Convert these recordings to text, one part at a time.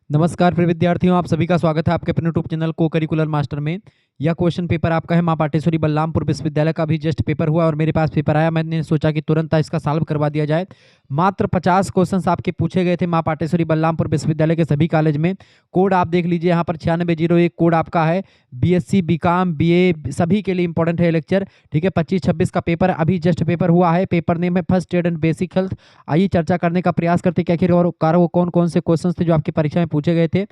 नमस्कार प्रिय विद्यार्थियों, आप सभी का स्वागत है आपके अपने यूट्यूब चैनल को करिकुलर मास्टर में। यह क्वेश्चन पेपर आपका है माँ पाटेश्वरी बलरामपुर विश्वविद्यालय का भी जस्ट पेपर हुआ और मेरे पास पेपर आया। मैंने सोचा कि तुरंत इसका सॉल्व करवा दिया जाए। मात्र 50 क्वेश्चंस आपके पूछे गए थे माँ पाटेश्वरी बलरामपुर विश्वविद्यालय के सभी कॉलेज में। कोड आप देख लीजिए, यहाँ पर 9601 कोड आपका है। बीएससी, बीकॉम, बीए सभी के लिए इंपॉर्टेंट है लेक्चर। ठीक है, 25-26 का पेपर अभी जस्ट पेपर हुआ है। पेपर नेम है first add and basic health. आइए चर्चा करने का प्रयास करते कि आखिर और कौन कौन से क्वेश्चंस थे जो आपकी परीक्षा में पूछे गए थे।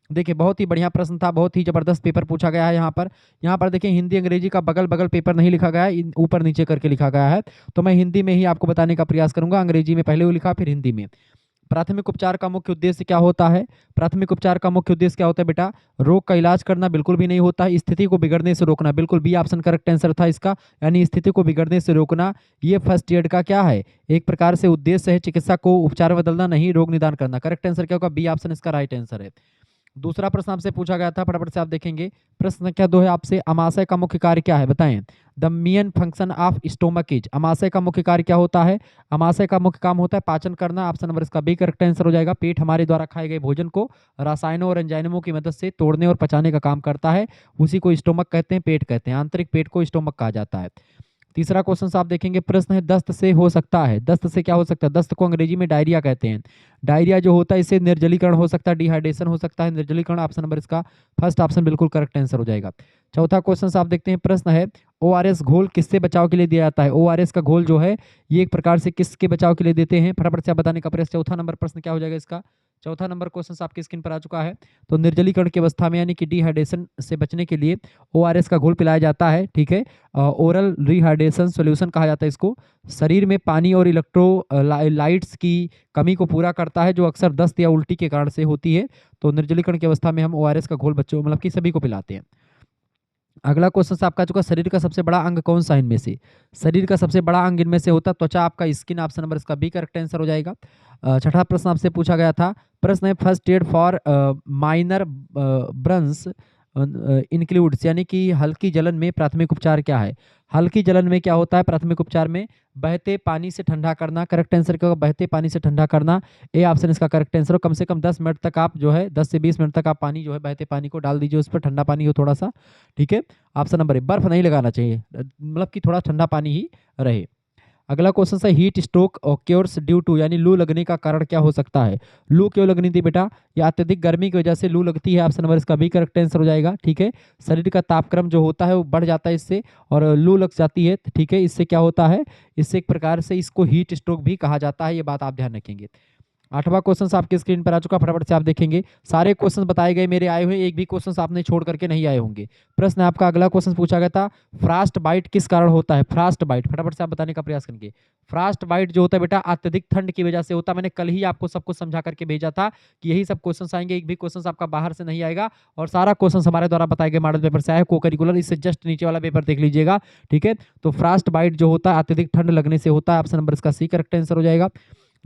देखिए, बहुत ही बढ़िया प्रश्न था, बहुत ही जबरदस्त पेपर पूछा गया है। यहाँ पर देखिए, हिंदी अंग्रेजी का बगल बगल पेपर नहीं लिखा गया है, ऊपर नीचे करके लिखा गया है। तो मैं हिंदी में ही आपको बताने का प्रयास करूंगा। अंग्रेजी में पहले वो लिखा, फिर हिंदी में। प्राथमिक उपचार का मुख्य उद्देश्य क्या होता है? प्राथमिक उपचार का मुख्य उद्देश्य क्या होता है बेटा? रोग का इलाज करना बिल्कुल भी नहीं होता है। स्थिति को बिगड़ने से रोकना, बिल्कुल बी ऑप्शन करेक्ट आंसर था इसका, यानी स्थिति को बिगड़ने से रोकना। ये फर्स्ट एड का क्या है? एक प्रकार से उद्देश्य है। चिकित्सा को उपचार में बदलना, नहीं रोग निदान करना। करेक्ट आंसर क्या होगा? बी ऑप्शन इसका राइट आंसर है। दूसरा प्रश्न आपसे पूछा गया था, फटाफट से आप देखेंगे। प्रश्न संख्या 2 है आपसे, अमाशय का मुख्य कार्य क्या है? बताएं। The main function of stomach is. अमाशय का मुख्य कार्य क्या होता है? अमाशय का मुख्य काम होता है पाचन करना। ऑप्शन नंबर इसका बी करेक्ट आंसर हो जाएगा। पेट हमारे द्वारा खाए गए भोजन को रसायनों और एंजाइमों की मदद से तोड़ने और पचाने का काम करता है। उसी को स्टोमक कहते हैं, पेट कहते हैं। आंतरिक पेट को स्टोमक कहा जाता है। तीसरा क्वेश्चन आप देखेंगे, प्रश्न है दस्त से हो सकता है। दस्त से क्या हो सकता है? दस्त को अंग्रेजी में डायरिया कहते हैं। डायरिया जो होता है इससे निर्जलीकरण हो सकता है, डिहाइड्रेशन हो सकता है, निर्जलीकरण। ऑप्शन नंबर इसका फर्स्ट ऑप्शन बिल्कुल करेक्ट आंसर हो जाएगा। चौथा क्वेश्चन आप देखते हैं, प्रश्न है ओआरएस घोल किससे बचाव के लिए दिया जाता है? ओआरएस का घोल जो है ये एक प्रकार से किसके बचाव के लिए देते हैं? फटाफट से आप बताने का प्रयास। चौथा नंबर प्रश्न क्या हो जाएगा इसका? चौथा नंबर क्वेश्चन आपकी स्क्रीन पर आ चुका है। तो निर्जलीकरण की अवस्था में यानी कि डिहाइड्रेशन से बचने के लिए ओआरएस का घोल पिलाया जाता है। ठीक है, ओरल रिहाइड्रेशन सॉल्यूशन कहा जाता है इसको। शरीर में पानी और इलेक्ट्रोलाइट्स की कमी को पूरा करता है, जो अक्सर दस्त या उल्टी के कारण से होती है। तो निर्जलीकरण की अवस्था में हम ओआरएस का घोल बच्चों मतलब कि सभी को पिलाते हैं। अगला क्वेश्चन आपका चुका, शरीर का सबसे बड़ा अंग कौन सा है इनमें से? शरीर का सबसे बड़ा अंग इनमें से होता है त्वचा, आपका स्किन। ऑप्शन नंबर इसका बी करेक्ट आंसर हो जाएगा। छठा प्रश्न आपसे पूछा गया था, प्रश्न है first aid for minor burns includes, यानी कि हल्की जलन में प्राथमिक उपचार क्या है? हल्की जलन में क्या होता है प्राथमिक उपचार में? बहते पानी से ठंडा करना। करेक्ट आंसर क्या होगा? बहते पानी से ठंडा करना। ए ऑप्शन इसका करेक्ट आंसर हो। कम से कम 10 मिनट तक आप जो है 10 से 20 मिनट तक आप पानी जो है बहते पानी को डाल दीजिए, उस पर ठंडा पानी हो थोड़ा सा। ठीक है, ऑप्शन नंबर ए, बर्फ नहीं लगाना चाहिए, मतलब कि थोड़ा ठंडा पानी ही रहे। अगला क्वेश्चन है heat stroke cures due to, यानी लू लगने का कारण क्या हो सकता है? लू क्यों लगनी थी बेटा? या अत्यधिक गर्मी की वजह से लू लगती है। ऑप्शन नंबर इसका बी करेक्ट आंसर हो जाएगा। ठीक है, शरीर का तापक्रम जो होता है वो बढ़ जाता है इससे, और लू लग जाती है। ठीक है, इससे क्या होता है? इससे एक प्रकार से इसको हीट स्ट्रोक भी कहा जाता है, ये बात आप ध्यान रखेंगे। आठवां क्वेश्चन आपके स्क्रीन पर आ चुका, फटाफट से आप देखेंगे। सारे क्वेश्चन बताए गए मेरे आए हुए, एक भी क्वेश्चन आपने छोड़ करके नहीं आए होंगे। प्रश्न आपका अगला क्वेश्चन पूछा गया था, फ्रास्ट बाइट किस कारण होता है? फ्रास्ट बाइट फटाफट से आप बताने का प्रयास करेंगे। फ्रास्ट बाइट जो होता है बेटा अत्यधिक ठंड की वजह से होता है। मैंने कल ही आपको सब कुछ समझा करके भेजा था कि यही सब क्वेश्चन आएंगे, एक भी क्वेश्चन आपका बाहर से नहीं आएगा, और सारा क्वेश्चन हमारे द्वारा बताए गए मॉडल पेपर से आया, को करिकुलर। इससे जस्ट नीचे वाला पेपर देख लीजिएगा। ठीक है, तो फ्रास्ट बाइट जो होता है अत्यधिक ठंड लगने से होता है। ऑप्शन नंबर इसका सी करेक्ट आंसर हो जाएगा।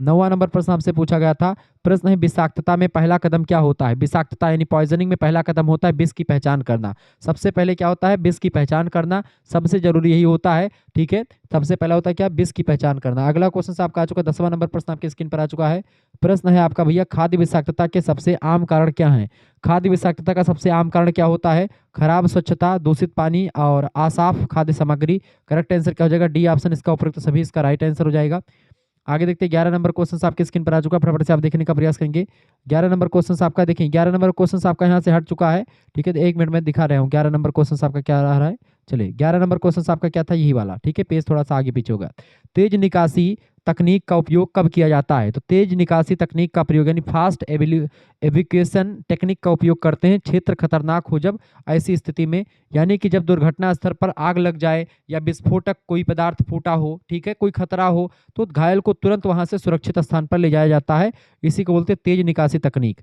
9वां नंबर प्रश्न आपसे पूछा गया था, प्रश्न है विषाक्तता में पहला कदम क्या होता है? विषाक्तता यानी पॉइजनिंग में पहला कदम होता है विष की पहचान करना। सबसे पहले क्या होता है? विष की पहचान करना, सबसे जरूरी यही होता है। ठीक है, सबसे पहला होता है क्या? विष की पहचान करना। अगला क्वेश्चन आपका आ चुका, 10वां नंबर प्रश्न आपकी स्क्रीन पर आ चुका है। प्रश्न है आपका भैया, खाद्य विषाक्तता के सबसे आम कारण क्या है? खाद्य विषाक्तता का सबसे आम कारण क्या होता है? खराब स्वच्छता, दूषित पानी और असाफ खाद्य सामग्री। करेक्ट आंसर क्या हो जाएगा? डी ऑप्शन इसका उपयुक्त सभी इसका राइट आंसर हो जाएगा। आगे देखते हैं 11 नंबर क्वेश्चन आपके स्क्रीन पर आ चुका है, फटाफट से आप देखने का प्रयास करेंगे। 11 नंबर क्वेश्चन आपका देखें, 11 नंबर क्वेश्चन आपका यहाँ से हट चुका है। ठीक है, तो 1 मिनट में दिखा रहा हूँ 11 नंबर क्वेश्चन आपका क्या रहा है। चलिए, 11 नंबर क्वेश्चन आपका क्या था? यही वाला। ठीक है, पेज थोड़ा सा आगे पीछे होगा। तेज निकासी तकनीक का उपयोग कब किया जाता है? तो तेज निकासी तकनीक का प्रयोग यानी फास्ट एविक्यूएशन टेक्निक का उपयोग करते हैं क्षेत्र खतरनाक हो जब, ऐसी स्थिति में, यानी कि जब दुर्घटना स्थल पर आग लग जाए या विस्फोटक कोई पदार्थ फूटा हो, ठीक है, कोई खतरा हो, तो घायल को तुरंत वहां से सुरक्षित स्थान पर ले जाया जाता है। इसी को बोलते हैं तेज निकासी तकनीक।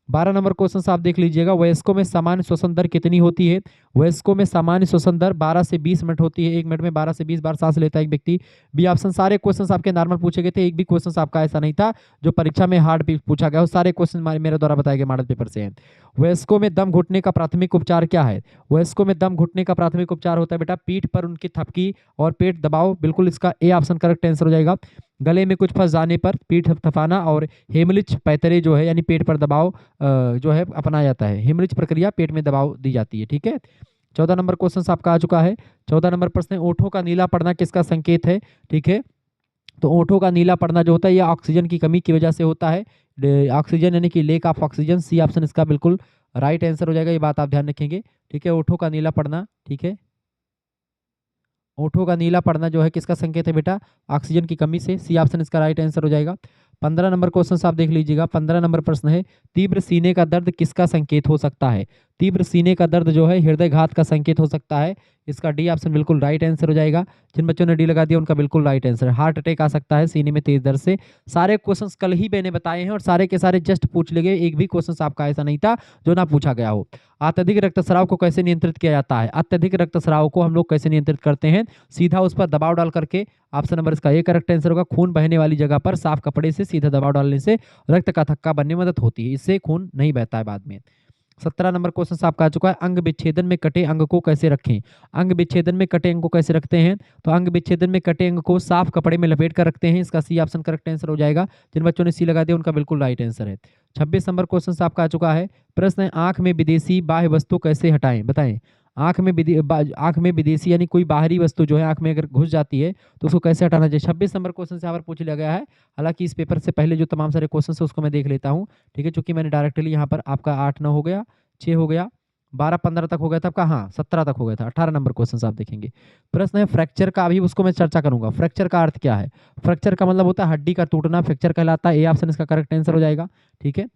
12 नंबर क्वेश्चन आप देख लीजिएगा, वयस्कों में सामान्य श्वसन दर कितनी होती है? वयस्कों में सामान्य श्वसन दर 12 से 20 मिनट होती है। 1 मिनट में 12 से 20 बार सांस लेता है एक व्यक्ति। B option. सारे क्वेश्चन आपके नॉर्मल पूछे गए थे, एक भी क्वेश्चन आपका ऐसा नहीं था जो परीक्षा में हार्ड पूछा गया हो। सारे क्वेश्चन मेरे द्वारा बताए गए मॉडल पेपर से हैं। वयस्कों में दम घुटने का प्राथमिक उपचार क्या है? वयस्कों में दम घुटने का प्राथमिक उपचार होता है बेटा पीठ पर उनकी थपकी और पेट दबाव। बिल्कुल इसका ए ऑप्शन करेक्ट आंसर हो जाएगा। गले में कुछ फंस जाने पर पीठ थपथपाना और हेमलिच पैतरे जो है यानी पेट पर दबाव जो है अपनाया जाता है। हेमलिच प्रक्रिया पेट में दबाव दी जाती है। ठीक है, 14 नंबर क्वेश्चन आपका आ चुका है। 14 नंबर प्रश्न है, ओठों का नीला पड़ना किसका संकेत है? ठीक है, तो ओठों का नीला पड़ना जो होता है यह ऑक्सीजन की कमी की वजह से होता है। ऑक्सीजन यानी कि lack of oxygen, C option इसका बिल्कुल राइट आंसर हो जाएगा। ये बात आप ध्यान रखेंगे। ठीक है, ओठों का नीला पड़ना, ठीक है, ओठों का नीला पड़ना जो है किसका संकेत है बेटा? ऑक्सीजन की कमी से, सी ऑप्शन इसका राइट आंसर हो जाएगा। 15 नंबर क्वेश्चन आप देख लीजिएगा। 15 नंबर प्रश्न है, तीव्र सीने का दर्द किसका संकेत हो सकता है? तीव्र सीने का दर्द जो है हृदयघात का संकेत हो सकता है। इसका डी ऑप्शन बिल्कुल राइट आंसर हो जाएगा। जिन बच्चों ने डी लगा दिया उनका बिल्कुल राइट आंसर। हार्ट अटैक आ सकता है सीने में तेज दर्द से। सारे क्वेश्चंस कल ही मैंने बताए हैं और सारे के सारे जस्ट पूछ लिए गए, एक भी क्वेश्चन आपका ऐसा नहीं था जो ना पूछा गया हो। अत्यधिक रक्तस्राव को कैसे नियंत्रित किया जाता है? अत्यधिक रक्तस्राव को हम लोग कैसे नियंत्रित करते हैं? सीधा उस पर दबाव डाल करके। ऑप्शन नंबर इसका ए करेक्ट आंसर होगा। खून बहने वाली जगह पर साफ कपड़े से सीधा दबाव डालने से रक्त का थक्का बनने में मदद होती है, इससे खून नहीं बहता है बाद में। 17 नंबर क्वेश्चन आपका आ चुका है, अंग विच्छेदन में कटे अंग को कैसे रखें? अंग विच्छेदन में कटे अंग को कैसे रखते हैं? तो अंग विच्छेदन में कटे अंग को साफ कपड़े में लपेट कर रखते हैं। इसका सी ऑप्शन करेक्ट आंसर हो जाएगा। जिन बच्चों ने सी लगा दिया उनका बिल्कुल राइट आंसर है। 26 नंबर क्वेश्चन आपका आ चुका है। प्रश्न है, आंख में विदेशी बाह्य वस्तु कैसे हटाएं? बताएं। आंख में विदेशी यानी कोई बाहरी वस्तु जो है आंख में अगर घुस जाती है तो उसको कैसे हटाना चाहिए? 26 नंबर क्वेश्चन से यहाँ पर पूछ लिया गया है। हालांकि इस पेपर से पहले जो तमाम सारे क्वेश्चन है उसको मैं देख लेता हूँ। ठीक है, चूंकि मैंने डायरेक्टली यहाँ पर आपका 8-9 हो गया, 6 हो गया, 12-15 तक हो गया था आपका, हाँ 17 तक हो गया था। 18 नंबर क्वेश्चन आप देखेंगे। प्रश्न है फ्रैक्चर का, अभी उसको मैं चर्चा करूंगा। फ्रैक्चर का अर्थ क्या है? फ्रैक्चर का मतलब होता है हड्डी का टूटना, फ्रैक्चर कहलाता है। ए ऑप्शन इसका करेक्ट आंसर हो जाएगा। ठीक है,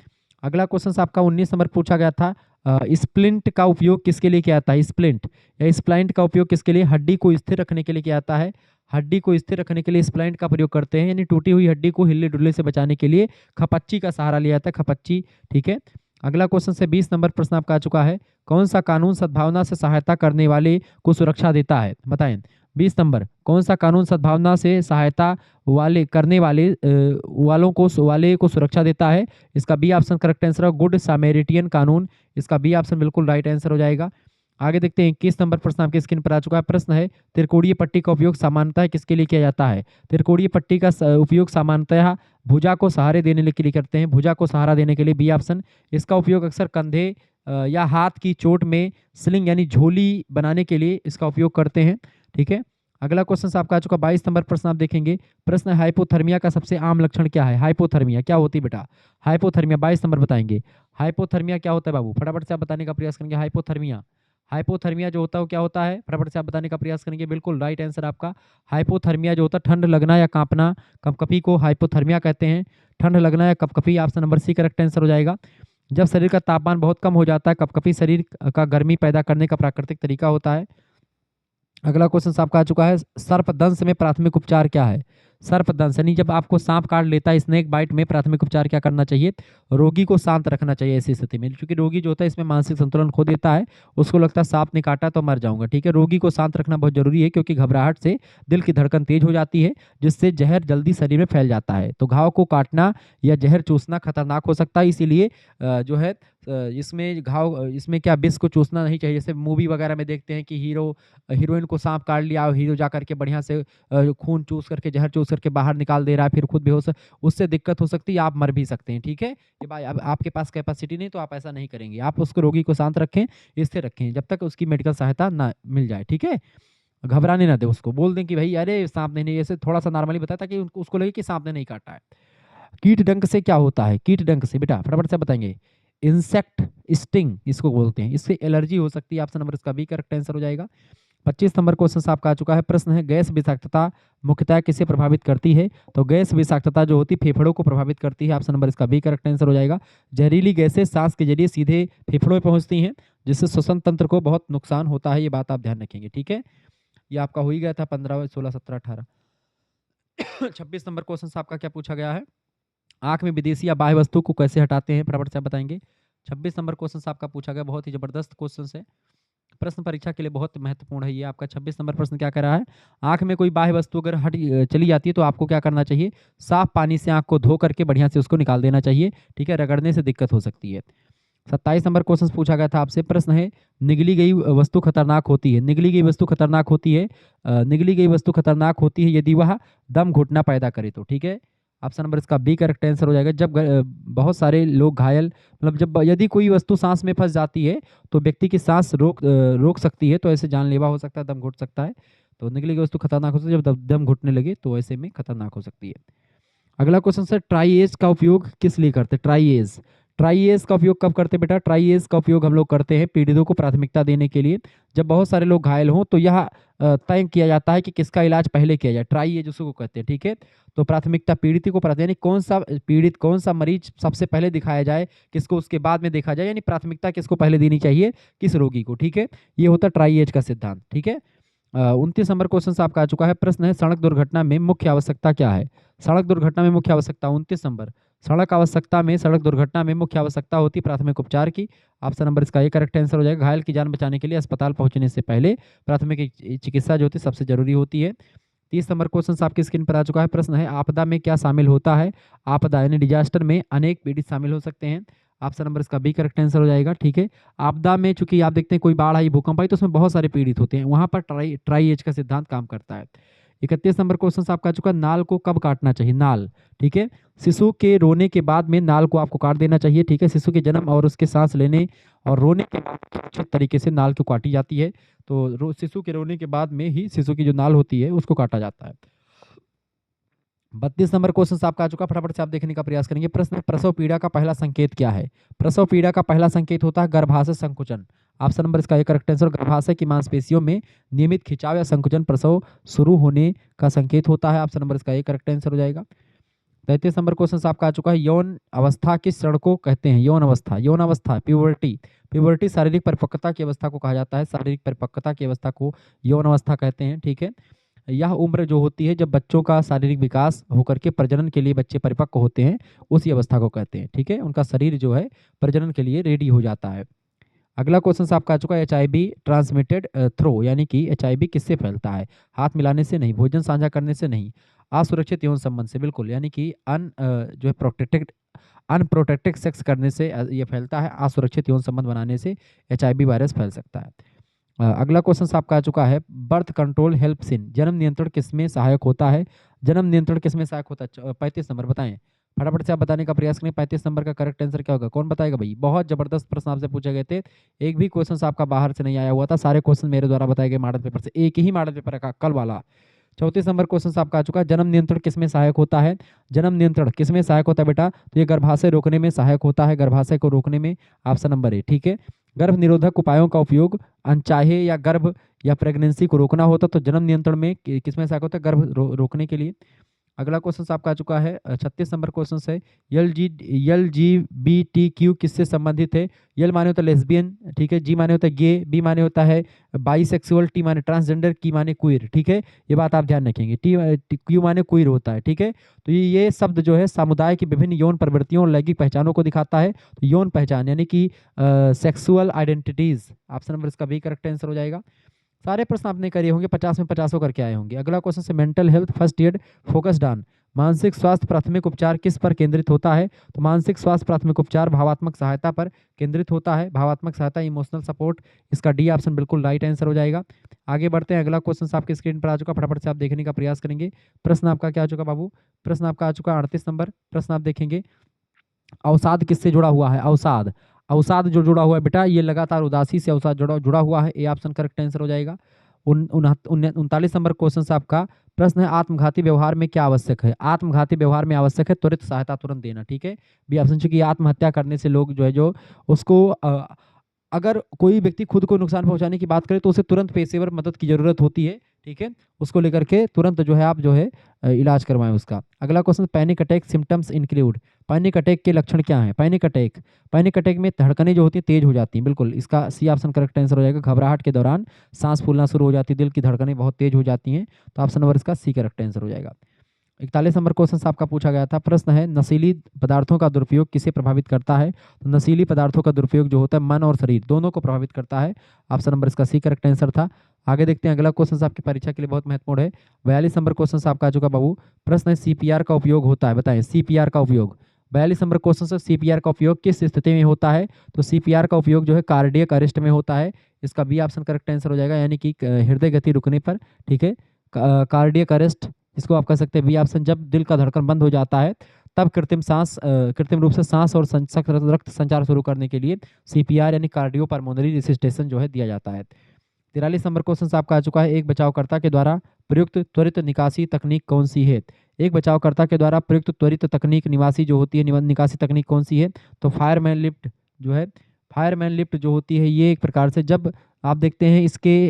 अगला क्वेश्चन आपका 19 नंबर पूछा गया था। स्प्लिंट का उपयोग किसके लिए किया जाता है? स्प्लिंट या स्प्लाइंट का उपयोग किसके लिए? हड्डी को स्थिर रखने के लिए किया जाता है। हड्डी को स्थिर रखने के लिए स्प्लाइंट का प्रयोग करते हैं, यानी टूटी हुई हड्डी को हिलने डुलने से बचाने के लिए खपच्ची का सहारा लिया जाता है, खपच्ची। ठीक है, अगला क्वेश्चन से 20 नंबर प्रश्न आपका आ चुका है। कौन सा कानून सद्भावना से सहायता करने वाले को सुरक्षा देता है? बताएं। 20 नंबर, कौन सा कानून सद्भावना से सहायता वाले करने वाले वाले को सुरक्षा देता है? इसका बी ऑप्शन करेक्ट आंसर है, गुड सामेरिटियन कानून। इसका बी ऑप्शन बिल्कुल राइट आंसर हो जाएगा। आगे देखते हैं 21 नंबर प्रश्न आपके स्क्रीन पर आ चुका है। प्रश्न है, त्रिकोणीय पट्टी का उपयोग सामान्यतः किसके लिए किया जाता है? त्रिकोणीय पट्टी का उपयोग सामान्यतः भुजा को सहारे देने के लिए करते हैं, भुजा को सहारा देने के लिए, बी ऑप्शन। इसका उपयोग अक्सर कंधे या हाथ की चोट में स्लिंग यानी झोली बनाने के लिए इसका उपयोग करते हैं। ठीक है, अगला क्वेश्चन आपका आ चुका 22 नंबर प्रश्न आप देखेंगे। प्रश्न है, हाइपोथर्मिया का सबसे आम लक्षण क्या है? हाइपोथर्मिया क्या होती है बेटा? हाइपोथर्मिया 22 नंबर बताएंगे। हाइपोथर्मिया क्या होता है बाबू? फटाफट से आप बताने का प्रयास करेंगे। हाइपोथर्मिया, हाइपोथर्मिया जो होता है वो क्या होता है? फटाफट से आप बताने का प्रयास करेंगे। बिल्कुल राइट आंसर आपका। हाइपोथर्मिया जो होता है ठंड लगना या कांपना, कंपकपी को हाइपोथर्मिया कहते हैं। ठंड लगना या कंपकपी, option number C correct answer हो जाएगा। जब शरीर का तापमान बहुत कम हो जाता है, कंपकपी शरीर का गर्मी पैदा करने का प्राकृतिक तरीका होता है। अगला क्वेश्चन आपका आ चुका है, सर्पदंश में प्राथमिक उपचार क्या है? सर्पदंश यानी जब आपको सांप काट लेता है, स्नेक बाइट में प्राथमिक उपचार क्या करना चाहिए? रोगी को शांत रखना चाहिए ऐसी स्थिति में, क्योंकि रोगी जो होता है इसमें मानसिक संतुलन खो देता है, उसको लगता है सांप ने काटा तो मर जाऊंगा। ठीक है, रोगी को शांत रखना बहुत जरूरी है, क्योंकि घबराहट से दिल की धड़कन तेज हो जाती है, जिससे जहर जल्दी शरीर में फैल जाता है। तो घाव को काटना या जहर चूसना खतरनाक हो सकता है, इसीलिए जो है इसमें क्या विष को चूसना नहीं चाहिए। जैसे मूवी वगैरह में देखते हैं कि हीरोइन को सांप काट लिया और हीरो जा करके बढ़िया से खून चूस करके, जहर चूस करके बाहर निकाल दे रहा है, फिर खुद बेहोश, उससे दिक्कत हो सकती है, आप मर भी सकते हैं। ठीक है, कि भाई अब आपके पास कैपेसिटी नहीं तो आप ऐसा नहीं करेंगे। आप उसको रोगी को शांत रखें, स्थिर रखें जब तक उसकी मेडिकल सहायता ना मिल जाए। ठीक है, घबराने ना दे, उसको बोल दें कि भाई अरे सांप ने नहीं, ऐसे थोड़ा सा नॉर्मली बताया ताकि उसको लगे कि सांप ने नहीं काटा है। कीट डंक से क्या होता है? कीट डंक से बेटा फटाफट से बताएंगे। इंसेक्ट स्टिंग इसको बोलते हैं, इससे एलर्जी हो सकती है। ऑप्शन नंबर इसका बी करेक्ट आंसर हो जाएगा। 25 नंबर क्वेश्चन आपका आ चुका है। प्रश्न है, गैस विषाक्तता मुख्यतः किसे प्रभावित करती है? तो गैस विषाक्तता जो होती है फेफड़ों को प्रभावित करती है। ऑप्शन नंबर इसका बी करेक्ट आंसर हो जाएगा। जहरीली गैसें सांस के जरिए सीधे फेफड़ों में पहुंचती हैं, जिससे श्वसन तंत्र को बहुत नुकसान होता है। ये बात आप ध्यान रखेंगे। ठीक है, ये आपका हो ही गया था 15, 16, 17, 18। 26 नंबर क्वेश्चन आपका क्या पूछा गया है? आंख में विदेशी या बाह्य वस्तु को कैसे हटाते हैं? फटाफट से आप बताएंगे। 26 नंबर क्वेश्चन आपका पूछा गया, बहुत ही जबरदस्त क्वेश्चन है, प्रश्न परीक्षा के लिए बहुत महत्वपूर्ण है ये आपका। 26 नंबर प्रश्न क्या कर रहा है? आंख में कोई बाह्य वस्तु अगर हट चली जाती है तो आपको क्या करना चाहिए? साफ पानी से आंख को धो करके बढ़िया से उसको निकाल देना चाहिए। ठीक है, रगड़ने से दिक्कत हो सकती है। 27 नंबर क्वेश्चन पूछा गया था आपसे। प्रश्न है, निगली गई वस्तु खतरनाक होती है। निगली गई वस्तु खतरनाक होती है, निगली गई वस्तु खतरनाक होती है यदि वह दम घुटना पैदा करे तो। ठीक है, ऑप्शन नंबर इसका बी करेक्ट आंसर हो जाएगा। जब बहुत सारे लोग घायल, मतलब जब यदि कोई वस्तु सांस में फंस जाती है तो व्यक्ति की सांस रोक सकती है, तो ऐसे जानलेवा हो सकता है, दम घुट सकता है। तो निगली गई वस्तु खतरनाक हो सकती है जब दम घुटने लगे, तो ऐसे में खतरनाक हो सकती है। अगला क्वेश्चन सर, ट्राइएज का उपयोग किस लिए करते हैं? ट्राइएज, ट्राइएज का उपयोग कब करते हैं बेटा? ट्राइएज का उपयोग हम लोग करते हैं पीड़ितों को प्राथमिकता देने के लिए। जब बहुत सारे लोग घायल हों तो यह तय किया जाता है कि किसका इलाज पहले किया जाए। ट्राइएज उसको कहते हैं। ठीक है, तो प्राथमिकता पीड़ित को प्राथमिकता, यानी कौन सा पीड़ित, कौन सा मरीज सबसे पहले दिखाया जाए, किसको उसके बाद में देखा जाए, यानी प्राथमिकता किसको पहले देनी चाहिए, किस रोगी को। ठीक है, ये होता है ट्राइएज का सिद्धांत। ठीक है, 29 नंबर क्वेश्चन आपका आ चुका है। प्रश्न है, सड़क दुर्घटना में मुख्य आवश्यकता क्या है? सड़क दुर्घटना में मुख्य आवश्यकता, 29 नंबर, सड़क दुर्घटना में मुख्य आवश्यकता होती है प्राथमिक उपचार की। ऑप्शन नंबर इसका ये करेक्ट आंसर हो जाएगा। घायल की जान बचाने के लिए अस्पताल पहुंचने से पहले प्राथमिक चिकित्सा जो होती है सबसे जरूरी होती है। 30 नंबर क्वेश्चन आपकी स्क्रीन पर आ चुका है। प्रश्न है, आपदा में क्या शामिल होता है? आपदा यानी डिजास्टर में अनेक पीड़ित शामिल हो सकते हैं। ऑप्शन नंबर इसका बी करेक्ट आंसर हो जाएगा। ठीक है, आपदा में चूंकि आप देखते हैं कोई बाढ़ आई, भूकंप आई, तो उसमें बहुत सारे पीड़ित होते हैं, वहां पर ट्राई एज का सिद्धांत काम करता है। 31 नंबर क्वेश्चन आपका आ चुका है। नाल को कब काटना चाहिए? नाल, ठीक है, शिशु के रोने के बाद में नाल को आपको काट देना चाहिए। ठीक है, शिशु के जन्म और उसके सांस लेने और रोने के बाद सुरक्षित तरीके से नाल को काटी जाती है। तो शिशु के रोने के बाद में ही शिशु की जो नाल होती है उसको काटा जाता है। 32 नंबर क्वेश्चन आपका आ चुका, फटाफट से आप देखने का प्रयास करेंगे। प्रश्न, प्रसव पीड़ा का पहला संकेत क्या है? प्रसव पीड़ा का पहला संकेत होता है गर्भाशय संकुचन। ऑप्शन नंबर इसका एक करेक्ट आंसर, गर्भाशय की मांसपेशियों में नियमित खिंचाव या संकुचन प्रसव शुरू होने का संकेत होता है। ऑप्शन नंबर इसका एक करेक्ट आंसर हो जाएगा। 33 नंबर क्वेश्चन आपका आ चुका है। यौन अवस्था किस क्षण को कहते हैं? यौन अवस्था, यौन अवस्था, प्यूबर्टी, प्यूबर्टी शारीरिक परिपक्वता की अवस्था को कहा जाता है। शारीरिक परिपक्वता की अवस्था को यौन अवस्था कहते हैं। ठीक है, यह उम्र जो होती है जब बच्चों का शारीरिक विकास होकर के प्रजनन के लिए बच्चे परिपक्व होते हैं, उसी अवस्था को कहते हैं। ठीक है, उनका शरीर जो है प्रजनन के लिए रेडी हो जाता है। अगला क्वेश्चन आपका आ चुका है। एचआईवी ट्रांसमिटेड थ्रो, यानी कि एचआईवी किससे फैलता है? हाथ मिलाने से नहीं, भोजन साझा करने से नहीं, असुरक्षित यौन संबंध से, बिल्कुल, यानी कि जो है अनप्रोटेक्टेड सेक्स करने से ये फैलता है। असुरक्षित यौन संबंध बनाने से एचआईवी वायरस फैल सकता है। अगला क्वेश्चन आपका आ चुका है। बर्थ कंट्रोल हेल्पसिन जन्म नियंत्रण किसमें सहायक होता है? जन्म नियंत्रण किसमें सहायक होता है? 35 नंबर बताएं, फटाफट से आप बताने का प्रयास करें। 35 नंबर का करेक्ट आंसर क्या होगा? कौन बताएगा भाई? बहुत जबरदस्त प्रश्न आपसे पूछे गए थे, एक भी क्वेश्चन आपका बाहर से नहीं आया हुआ था, सारे क्वेश्चन मेरे द्वारा बताए गए मॉडल पेपर से। एक ही मॉडल पेपर का कल वाला। 34 नंबर क्वेश्चन आपका आ चुका है। जन्म नियंत्रण किसमें सहायक होता है? जन्म नियंत्रण किसमें सहायक होता है बेटा? तो ये गर्भाशय रोकने में सहायक होता है, गर्भाशय को रोकने में। Option number A. ठीक है, गर्भ निरोधक उपायों का उपयोग अनचाहे या गर्भ या प्रेगनेंसी को रोकना होता तो जन्म नियंत्रण में किसमें सहायक होता है? गर्भ रोकने के लिए। अगला क्वेश्चन आपका आ चुका है। 36 नंबर क्वेश्चन है। LGBTQ किससे संबंधित है? यल माने होता है लेस्बियन, ठीक है, जी माने होता है गे, बी माने होता है बाईसेक्सुअल, टी माने ट्रांसजेंडर, की माने क्वीर। ठीक है, ये बात आप ध्यान रखेंगे। क्यू माने क्वीर होता है। ठीक है, तो ये शब्द जो है समुदाय की विभिन्न यौन प्रवृत्तियों और लैंगिक पहचानों को दिखाता है। तो यौन पहचान यानी कि सेक्सुअल आइडेंटिटीज, ऑप्शन नंबर इसका भी करेक्ट आंसर हो जाएगा। सारे प्रश्न आपने करे होंगे, 50 में 50 करके आए होंगे। अगला क्वेश्चन से, mental health first aid focused on, मानसिक स्वास्थ्य प्राथमिक उपचार किस पर केंद्रित होता है? तो मानसिक स्वास्थ्य प्राथमिक उपचार भावात्मक सहायता पर केंद्रित होता है। भावात्मक सहायता, इमोशनल सपोर्ट, इसका डी ऑप्शन बिल्कुल राइट आंसर हो जाएगा। आगे बढ़ते हैं। अगला क्वेश्चन आपके स्क्रीन पर आ चुका, फटाफट से आप देखने का प्रयास करेंगे। प्रश्न आपका क्या आ चुका बाबू? प्रश्न आपका आ चुका 38 नंबर। प्रश्न आप देखेंगे, अवसाद किससे जुड़ा हुआ है? अवसाद, अवसाद जो जुड़ा हुआ है बेटा, ये लगातार उदासी से अवसाद जुड़ा हुआ है। ए ऑप्शन करेक्ट आंसर हो जाएगा। 39 नंबर क्वेश्चन आपका प्रश्न है, आत्मघाती व्यवहार में क्या आवश्यक है? आत्मघाती व्यवहार में आवश्यक है त्वरित सहायता, तुरंत देना। ठीक है, बी ऑप्शन, चूंकि आत्महत्या करने से लोग जो है जो उसको अगर कोई व्यक्ति खुद को नुकसान पहुंचाने की बात करे तो उसे तुरंत पेशेवर मदद की जरूरत होती है। ठीक है, उसको लेकर के तुरंत जो है आप जो है इलाज करवाएं उसका। अगला question, panic attack symptoms include, panic attack के लक्षण क्या हैं? पैनिक अटैक में धड़कनें जो होती हैं तेज हो जाती हैं, बिल्कुल, इसका सी ऑप्शन करेक्ट आंसर हो जाएगा। घबराहट के दौरान सांस फूलना शुरू हो जाती है, दिल की धड़कनें बहुत तेज हो जाती हैं, तो ऑप्शन नंबर इसका सी करेक्ट आंसर हो जाएगा। 41 नंबर क्वेश्चन आपका पूछा गया था। प्रश्न है, नशीली पदार्थों का दुरुपयोग किसे प्रभावित करता है? तो नशीली पदार्थों का दुरुपयोग जो होता है मन और शरीर दोनों को प्रभावित करता है। ऑप्शन नंबर इसका सी करेक्ट आंसर था। आगे देखते हैं। अगला क्वेश्चन आपकी परीक्षा के लिए बहुत महत्वपूर्ण है। 42 नंबर क्वेश्चन आपका आ चुका बाबू। प्रश्न है, सीपीआर का उपयोग होता है, बताएं सीपीआर का उपयोग। 42 नंबर क्वेश्चन से सीपीआर का उपयोग किस स्थिति में होता है? तो सीपीआर का उपयोग जो है कार्डियक अरेस्ट में होता है। इसका बी ऑप्शन करेक्ट आंसर हो जाएगा, यानी कि हृदय गति रुकने पर, ठीक है। कार्डियक अरेस्ट, इसको आप कह सकते हैं बी ऑप्शन, जब दिल का धड़कन बंद हो जाता है तब कृत्रिम रूप से सांस और रक्त संचार शुरू करने के लिए सीपीआर यानी कार्डियो पल्मोनरी रिसिस्टेशन जो है दिया जाता है। 43 नंबर क्वेश्चन आपका आ चुका है, एक बचावकर्ता के द्वारा प्रयुक्त त्वरित निकासी तकनीक कौन सी है? एक बचावकर्ता के द्वारा प्रयुक्त त्वरित तकनीक निवासी जो होती है निकासी तकनीक कौन सी है? तो फायरमैन लिफ्ट जो है, फायरमैन लिफ्ट जो होती है, ये एक प्रकार से जब आप देखते हैं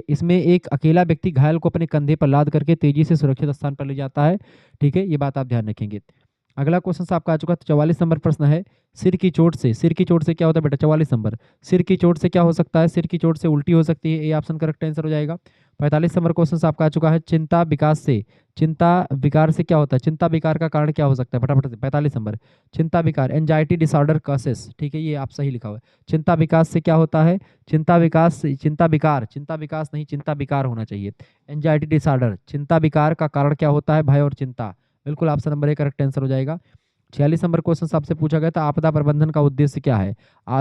इसमें एक अकेला व्यक्ति घायल को अपने कंधे पर लाद करके तेजी से सुरक्षित स्थान पर ले जाता है, ठीक है, ये बात आप ध्यान रखेंगे। अगला क्वेश्चन आपका आ चुका है, 44 नंबर प्रश्न है, सिर की चोट से क्या होता है बेटा? 44 नंबर, सिर की चोट से क्या हो सकता है? सिर की चोट से उल्टी हो सकती है, ये ऑप्शन करेक्ट आंसर हो जाएगा। 45 नंबर क्वेश्चन आपका आ चुका है, चिंता विकार से क्या होता है? चिंता विकार का कारण क्या हो सकता है? फटाफट से 45 नंबर, चिंता विकार, एंजाइटी डिसऑर्डर कॉसेस, ठीक है, ये आप सही लिखा हुआ है। चिंता विकास से क्या होता है? चिंता विकास नहीं, चिंता विकार होना चाहिए। एंजाइटी डिसऑर्डर, चिंता विकार का कारण क्या होता है? भय और चिंता, बिल्कुल option number A correct answer हो जाएगा। 46 नंबर क्वेश्चन आपसे पूछा गया था, आपदा प्रबंधन का उद्देश्य क्या है?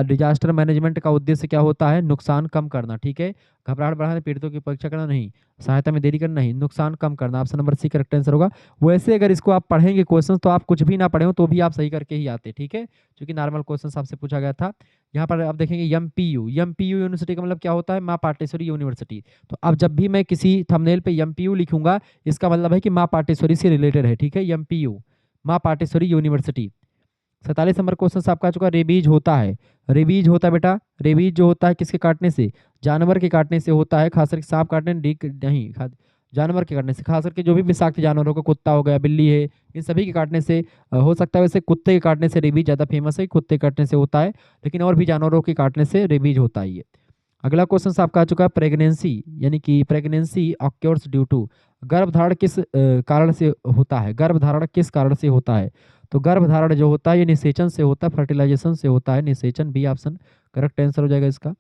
डिजास्टर मैनेजमेंट का उद्देश्य क्या होता है? नुकसान कम करना, ठीक है, घबराहट बढ़ाने, पीड़ितों की परीक्षा करना नहीं, सहायता में देरी करना नहीं, नुकसान कम करना, option number C correct answer होगा। वैसे अगर इसको आप पढ़ेंगे क्वेश्चन तो आप कुछ भी ना पढ़े हो तो भी आप सही करके ही आते, ठीक है, क्योंकि नॉर्मल क्वेश्चन आपसे पूछा गया था। यहाँ पर आप देखेंगे एमपीयू यूनिवर्सिटी का मतलब क्या होता है? माँ पाटेश्वरी यूनिवर्सिटी। तो अब जब भी मैं किसी थंबनेल पे एमपीयू लिखूंगा, इसका मतलब है कि माँ पाटेश्वरी से रिलेटेड है, ठीक है, एमपीयू माँ पाटेश्वरी यूनिवर्सिटी। 47 नंबर क्वेश्चन आपका आ चुका है, रेबीज होता है, रेबीज होता है बेटा, रेबीज जो होता है किसके काटने से? जानवर के काटने से होता है, खास करके सांप काटने नहीं, जानवर के काटने से, खास करके जो भी विषाक्त जानवर होगा, कुत्ता हो गया, बिल्ली है, इन सभी के काटने से हो सकता है। वैसे कुत्ते के काटने से रेबीज ज़्यादा फेमस है, कुत्ते के काटने से होता है, लेकिन और भी जानवरों के काटने से रेबीज होता है ये। अगला क्वेश्चन आपका आ चुका है, प्रेगनेंसी यानी कि प्रेगनेंसी ऑक्योर्स ड्यू टू, गर्भधारण किस कारण से होता है? गर्भधारण किस कारण से होता है? तो गर्भधारण जो होता है ये निषेचन से होता है, फर्टिलाइजेशन से होता है, निषेचन, बी ऑप्शन करेक्ट आंसर हो जाएगा इसका।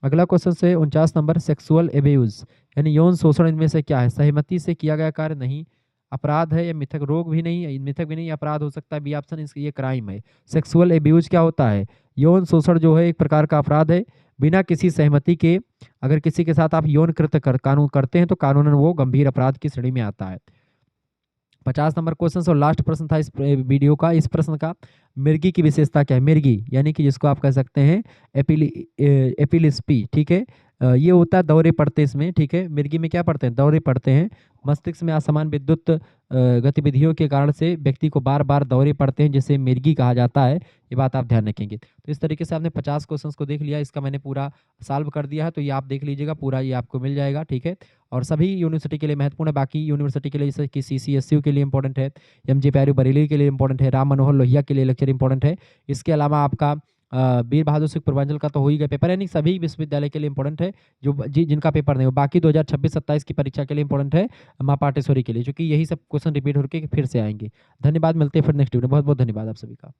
अगला क्वेश्चन से 49 नंबर, सेक्सुअल एब्यूज यानी यौन शोषण इनमें से क्या है? सहमति से किया गया कार्य नहीं, अपराध है, या मिथक, रोग भी नहीं, मिथक भी नहीं, अपराध हो सकता है, बी ऑप्शन इसका ये क्राइम है। सेक्सुअल एब्यूज क्या होता है? यौन शोषण जो है एक प्रकार का अपराध है, बिना किसी सहमति के अगर किसी के साथ आप यौन कृत्य कानून करते हैं तो कानूनन वो गंभीर अपराध की श्रेणी में आता है। 50 नंबर क्वेश्चन और लास्ट प्रश्न था इस वीडियो का। इस प्रश्न का, मिर्गी की विशेषता क्या है? मिर्गी यानी कि जिसको आप कह सकते हैं एपिलिस्पी, ठीक है, ये होता है दौरे पड़ते इसमें, ठीक है, मिर्गी में क्या पड़ते हैं? दौरे पड़ते हैं, मस्तिष्क में असमान विद्युत गतिविधियों के कारण से व्यक्ति को बार बार दौरे पड़ते हैं, जिसे मिर्गी कहा जाता है, ये बात आप ध्यान रखेंगे। तो इस तरीके से आपने 50 क्वेश्चंस को देख लिया, इसका मैंने पूरा सॉल्व कर दिया है, तो ये आप देख लीजिएगा, पूरा ये आपको मिल जाएगा, ठीक है। और सभी यूनिवर्सिटी के लिए महत्वपूर्ण है, बाकी यूनिवर्सिटी के लिए जैसे कि सीसीएसयू के लिए इंपॉर्टेंट है, एमजे पैरू बरेली के लिए इंपॉर्टेंट है, राम मनोहर लोहिया के लिए लेक्चर इंपॉर्टेंट है। इसके अलावा आपका वीर बहादुर सिंह पूर्वांचल का तो हो ही गया पेपर, यानी सभी विश्वविद्यालय के लिए इंपॉर्टेंट है, जो जिनका पेपर नहीं हो, बाकी 2026-27 की परीक्षा के लिए इंपॉर्टेंट है, माँ पाटेश्वरी के लिए, क्योंकि यही सब क्वेश्चन रिपीट होकर फिर से आएंगे। धन्यवाद, मिलते हैं फिर नेक्स्ट वीडियो में। बहुत बहुत धन्यवाद आप सभी का।